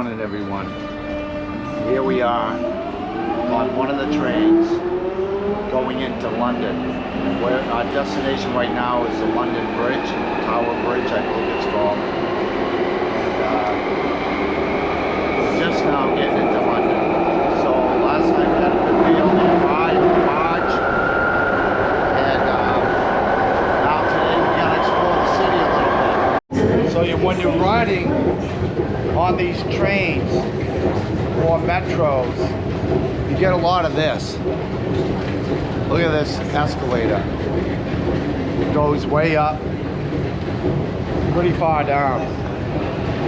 morning, everyone. Here we are on one of the trains going into London. Where our destination right now is the London Bridge, Tower Bridge, I believe it's called. We're just now getting into London. So last night we had a good meal in March, and now today we gotta explore the city a little bit. So when you're riding on these trains or metros, you get a lot of this. Look at this escalator. It goes way up, pretty far down.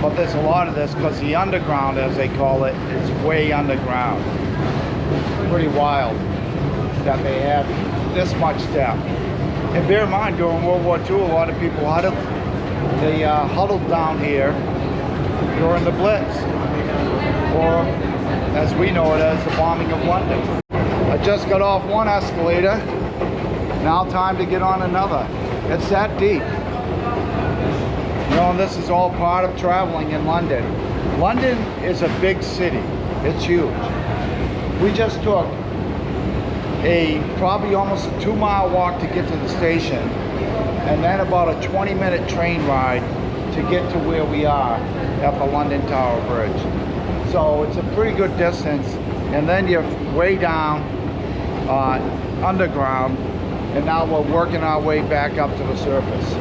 But there's a lot of this because the underground, as they call it, is way underground. Pretty wild that they have this much depth. And bear in mind, during World War II, a lot of people huddled down here during the Blitz, or as we know it as the bombing of London. I just got off one escalator, now time to get on another. It's that deep. You know, and this is all part of traveling in London. London is a big city, it's huge. We just took probably almost a 2-mile walk to get to the station, and then about a 20-minute train ride to get to where we are at the London Tower Bridge. So it's a pretty good distance, and then you're way down underground, and now we're working our way back up to the surface.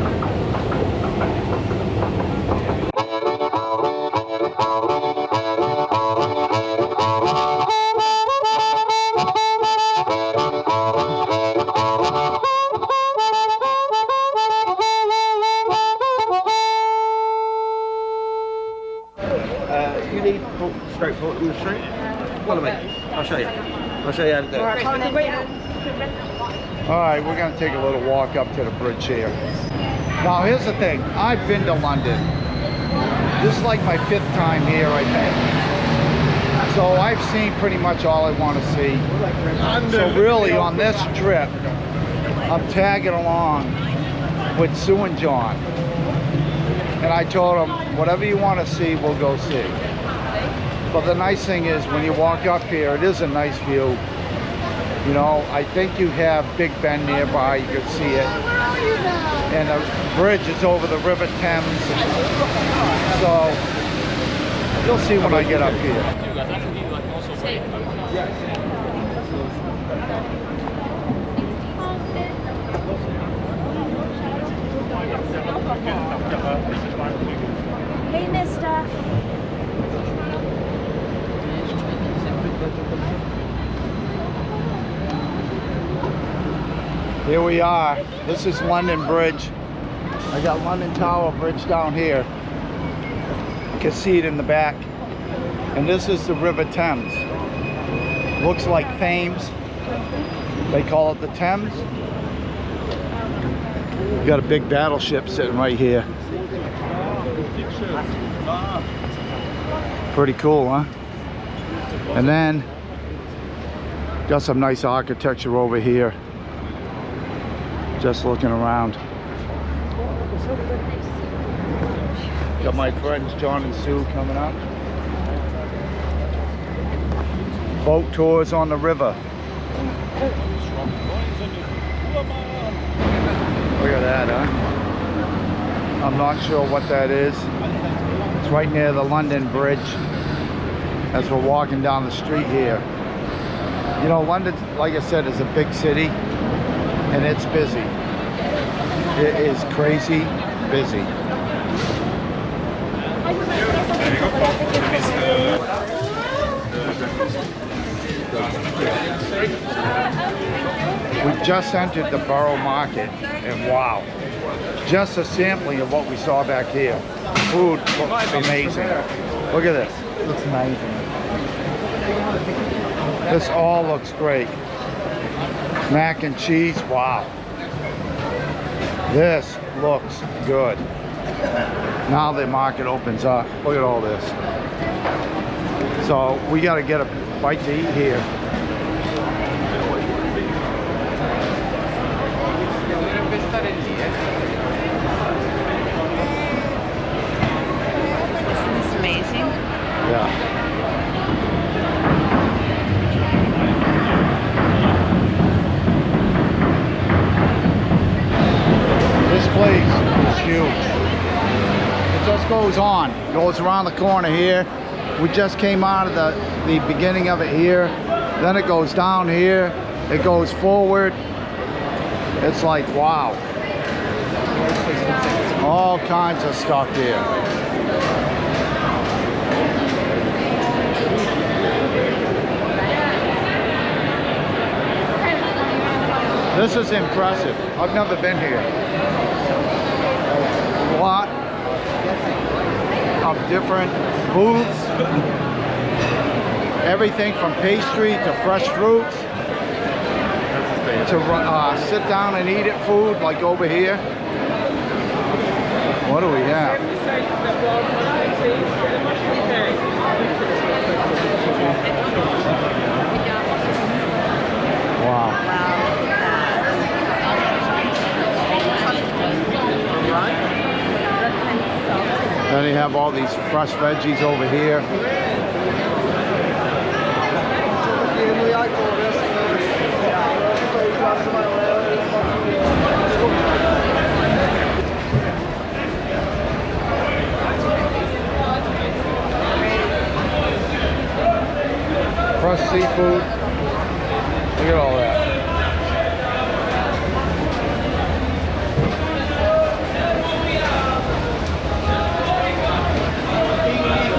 You need straight forward on the street? Follow me. I'll show you. I'll show you how to do it. Alright, we're going to take a little walk up to the bridge here. Now here's the thing, I've been to London. This is like my 5th time here, I think. So I've seen pretty much all I want to see. So really on this trip, I'm tagging along with Sue and John. And I told them, whatever you want to see, we'll go see. But the nice thing is, when you walk up here, it is a nice view. You know, I think you have Big Ben nearby, you can see it. And the bridge is over the River Thames. So, you'll see when I get up here. Hey, mister. Here we are. This is London Bridge. I got London Tower Bridge down here. You can see it in the back. And this is the River Thames. Looks like Thames. They call it the Thames. We've got a big battleship sitting right here. Pretty cool, huh? And then got some nice architecture over here. Just looking around. Got my friends John and Sue coming up. Boat tours on the river. Look at that, huh? I'm not sure what that is. It's right near the London Bridge as we're walking down the street here. You know, London, like I said, is a big city and it's busy. It is crazy busy. We just entered the Borough market, and wow, just a sampling of what we saw back here. Food looks amazing. Look at this, it looks amazing. This all looks great. Mac and cheese, wow. This looks good. Now the market opens up. Look at all this. So we got to get a bite to eat here. Yeah. This place is huge. It just goes on, goes around the corner here. We just came out of the beginning of it here. Then it goes down here. It goes forward. It's like, wow. All kinds of stuff here. This is impressive. I've never been here. A lot of different booths. Everything from pastry to fresh fruits to sit down and eat it food like over here. What do we have? Wow. Then you have all these fresh veggies over here. Fresh seafood. Look at all that.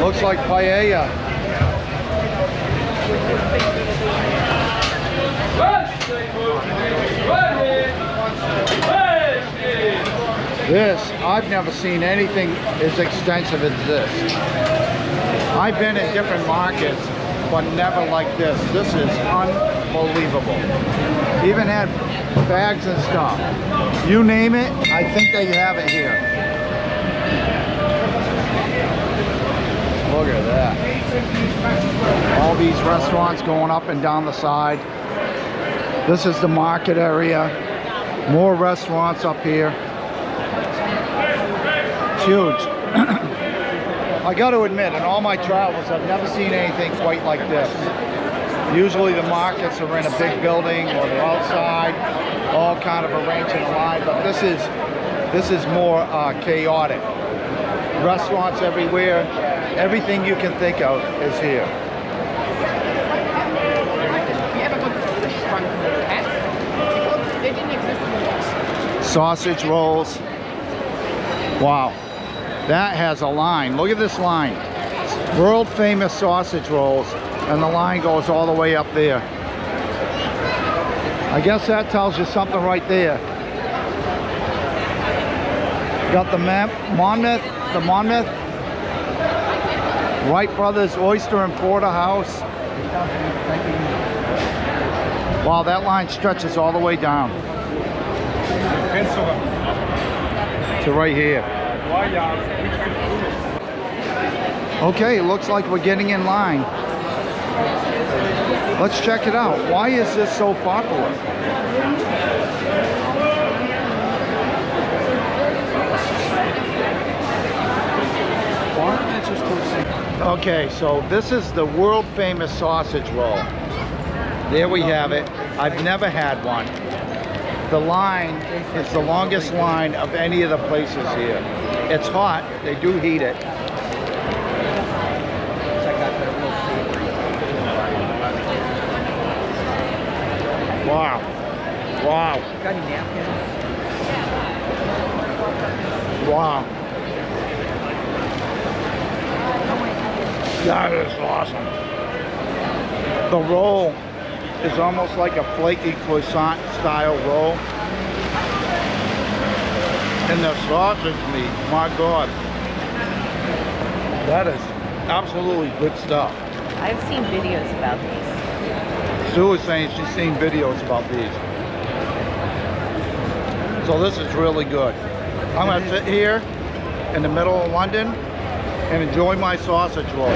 Looks like paella. This, I've never seen anything as extensive as this. I've been in different markets, but never like this. This is unbelievable. Even had bags and stuff. You name it, I think they have it here. Look at that. All these restaurants going up and down the side. This is the market area. More restaurants up here. It's huge. I got to admit, in all my travels, I've never seen anything quite like this. Usually the markets are in a big building or they're outside, all kind of arranged in a line, but this is more chaotic. Restaurants everywhere. Everything you can think of is here. Sausage rolls. Wow. That has a line. Look at this line. World famous sausage rolls. And the line goes all the way up there. I guess that tells you something right there. Got the Monmouth. Wright Brothers Oyster and Porterhouse. Wow, that line stretches all the way down to right here. Okay, it looks like we're getting in line. Let's check it out. Why is this so popular? Okay, so this is the world famous sausage roll. There we have it. I've never had one. The line is the longest line of any of the places here. It's hot, they do heat it. Wow. Wow. Got any napkins? Wow. That is awesome. The roll is almost like a flaky croissant style roll. And the sausage meat, my God. That is absolutely good stuff. I've seen videos about these. Sue is saying she's seen videos about these. So this is really good. I'm going to sit here in the middle of London and enjoy my sausage roll.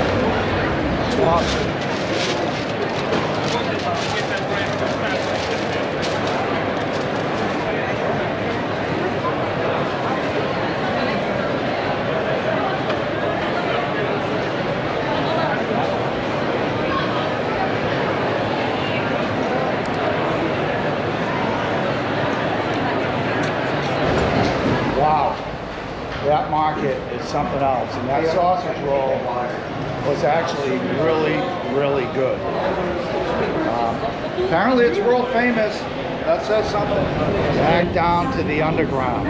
Awesome. something else. And that sausage roll was actually really, really good. Apparently it's world famous. That says something. Back down to the underground.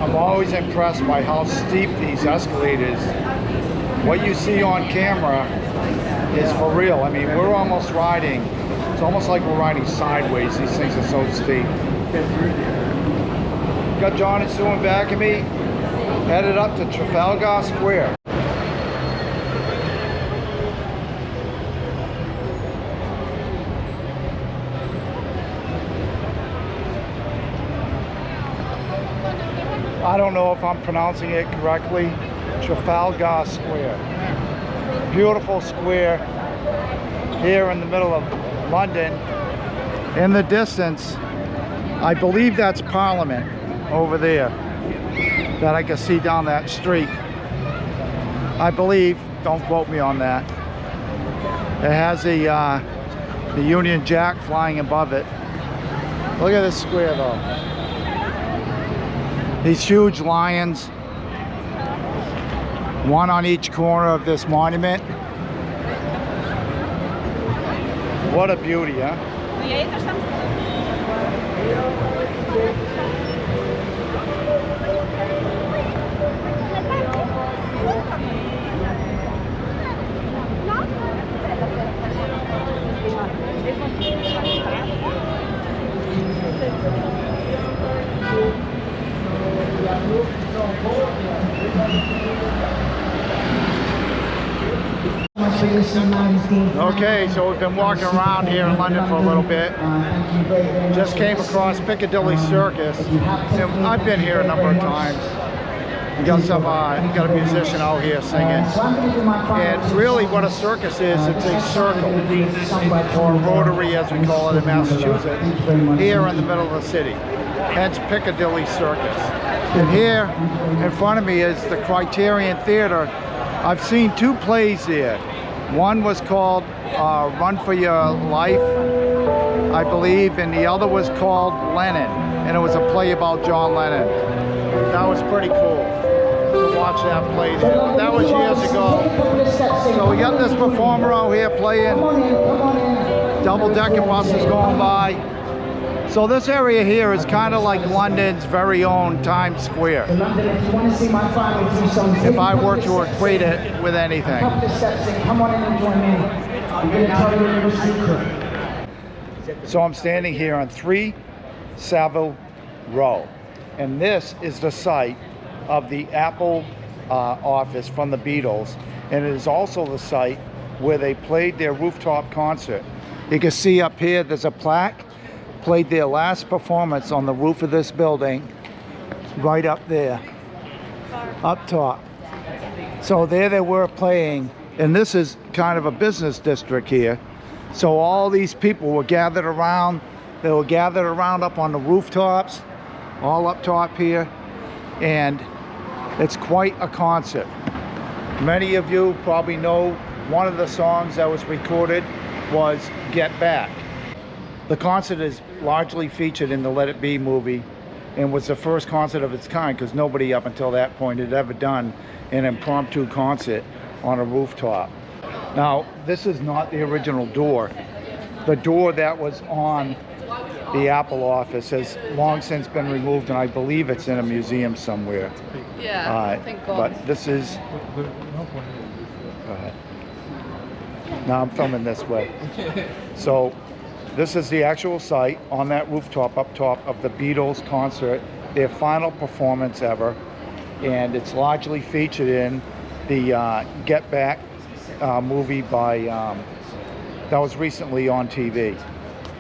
I'm always impressed by how steep these escalators. What you see on camera is for real. I mean, we're almost riding. It's almost like we're riding sideways. These things are so steep. Got John and Sue in back of me, headed up to Trafalgar Square. I don't know if I'm pronouncing it correctly. Trafalgar Square. Beautiful square here in the middle of London. In the distance, I believe that's Parliament over there that I can see down that street. I believe, don't quote me on that. It has the Union Jack flying above it. Look at this square though. These huge lions, one on each corner of this monument. What a beauty, huh? Okay, so we've been walking around here in London for a little bit. Just came across Piccadilly Circus. And I've been here a number of times. You got a musician out here singing. And really what a circus is, it's a circle, or rotary as we call it in Massachusetts, here in the middle of the city. Hence Piccadilly Circus. And here in front of me is the Criterion Theater. I've seen two plays there. One was called Run for Your Life, I believe, and the other was called Lennon, and it was a play about John Lennon. That was pretty cool to watch that play there. That was years ago. So we got this performer out here playing, double-decker buses going by. So this area here is kind of like London's very own Times Square, if I were to equate it with anything. So I'm standing here on 3 Savile Row, and this is the site of the Apple office from the Beatles, and it is also the site where they played their rooftop concert. You can see up here there's a plaque. Played their last performance on the roof of this building, right up there, up top. So there they were playing, and this is kind of a business district here. So all these people were gathered around. They were gathered around up on the rooftops, all up top here, and it's quite a concert. Many of you probably know one of the songs that was recorded was Get Back. The concert is largely featured in the Let It Be movie and was the first concert of its kind because nobody up until that point had ever done an impromptu concert on a rooftop. Now, this is not the original door. The door that was on the Apple office has long since been removed, and I believe it's in a museum somewhere. Yeah, thank God. But this is... Go ahead. Now I'm filming this way. So this is the actual site on that rooftop up top of the Beatles concert, their final performance ever, and it's largely featured in the Get Back movie by that was recently on TV,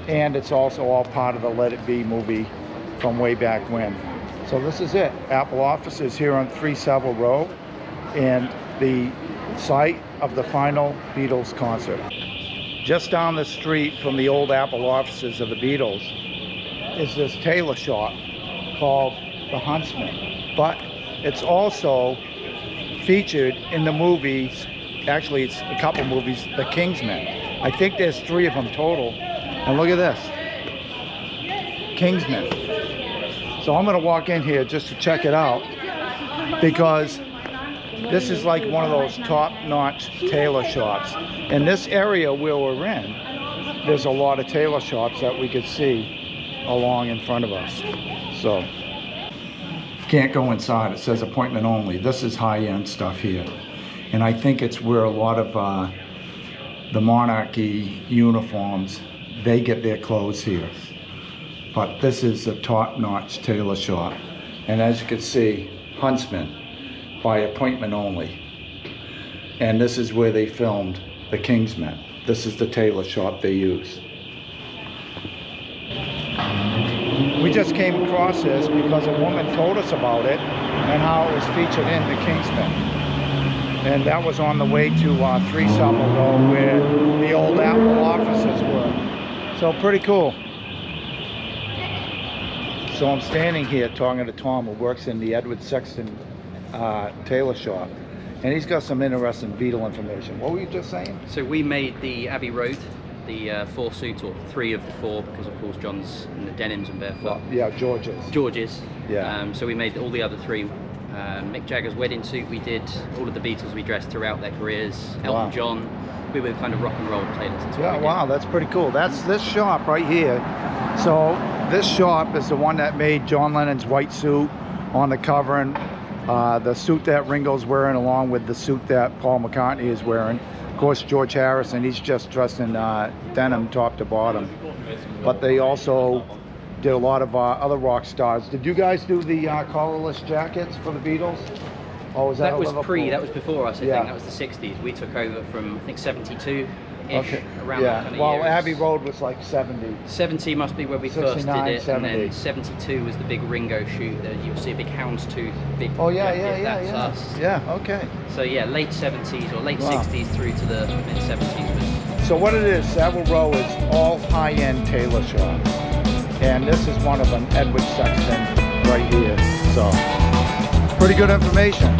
and it's also all part of the Let It Be movie from way back when. So this is it. Apple offices here on 3 Savile Row, and the site of the final Beatles concert. Just down the street from the old Apple offices of the Beatles is this tailor shop called The Huntsman. But it's also featured in the movies, actually it's a couple movies, The Kingsman. I think there's 3 of them total. And look at this, Kingsman. So I'm gonna walk in here just to check it out. because this is like one of those top-notch tailor shops. In this area where we're in, there's a lot of tailor shops that we could see along in front of us. So, can't go inside. It says appointment only. This is high-end stuff here. And I think it's where a lot of the monarchy uniforms, they get their clothes here. But this is a top-notch tailor shop. And as you can see, Huntsman, by appointment only. And this is where they filmed The Kingsmen. This is the tailor shop they use. We just came across this because a woman told us about it and how it was featured in The Kingsmen. And that was on the way to 3 Summer Road where the old Apple offices were. So pretty cool. So I'm standing here talking to Tom, who works in the Edward Sexton tailor shop, and he's got some interesting Beatle information. What were you just saying? So we made the Abbey Road, the 4 suits, or 3 of the 4, because of course John's in the denims and barefoot. Well, yeah, George's. Yeah. So we made all the other 3. Mick Jagger's wedding suit we did, all of the Beatles we dressed throughout their careers, Elton John. We were kind of rock and roll tailors. Yeah, wow, that's pretty cool. That's this shop right here. So this shop is the one that made John Lennon's white suit on the cover, and the suit that Ringo's wearing, along with the suit that Paul McCartney is wearing. Of course, George Harrison, he's just dressed in denim top to bottom. But they also did a lot of other rock stars. Did you guys do the collarless jackets for the Beatles? Or was that was Liverpool? that was before us, I think. That was the 60s. We took over from, I think, 72-ish, around that kind of well, years. Abbey Road was like 70. 70 must be where we first did it, 70. and then 72 was the big Ringo shoot. You'll see a big houndstooth, big Yeah, that's us. Yeah, okay. So yeah, late 70s or late 60s through to the mid 70s. So what it is, Savile Row is all high-end tailor shops. And this is one of them, Edward Sexton, right here. So, pretty good information.